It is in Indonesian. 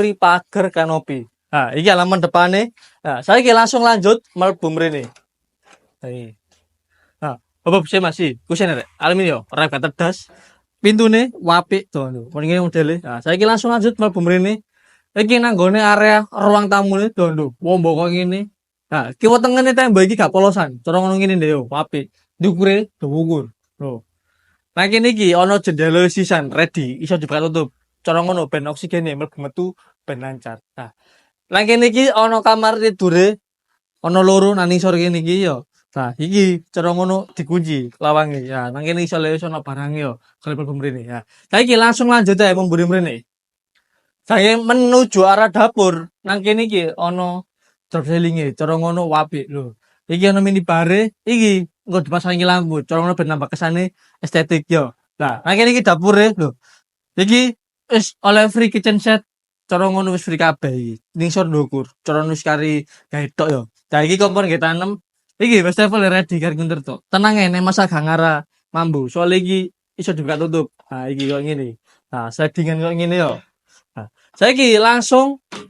free pagar kanopi. Nah, iki halaman depannya. Nah, saya langsung lanjut mlebu mrene. Iki. Nah, apa sih masih kusen rek aluminium ora gak tedas. Pintune apik to lho. Mrene modele. Nah, saiki langsung lanjut mlebu mrene. Iki nang gone area ruang tamune dondo. Wombo kok ngene. Nah, kiwa tengene tembok iki gak polosan. Cara ngono ngene ndek yo, apik. Dukure dhuwur. Lho. Nah, kene iki ana jendela sisan ready, iso dibuka tutup. Cara ngono ben oksigene mlebu metu ben lancar. Nah, lah kene iki ana kamar tidure, ana loro nang isor kene iki yo. Nah, iki cara ngono dikunci lawange. Ya, nang kene iso ana barang yo, kalau mlebu mrene. Ya. Saiki langsung lanjut ae memburi mrene. Saya menuju arah dapur. Nang kene iki ana drop ceiling-e, cara ngono apik lho. Iki ana minibare, iki engko dipasangi lampu, cara ngono ben nambah kesane estetik yo. Lah, nang kene iki dapure lho. Iki wis oleh free kitchen set, cara ngono wis free kabeh iki. Ning sor ndukur, cara wis kari gawe tok yo. Lah iki kompor nggih tanem. Iki wis level ready karo ngunter tok. Tenang ae nek masak gak ngara mambu. Soale iki iso dibuka tutup. Nah, iki kok ngene. Nah, settingan kok ngene yo. Nah, saiki langsung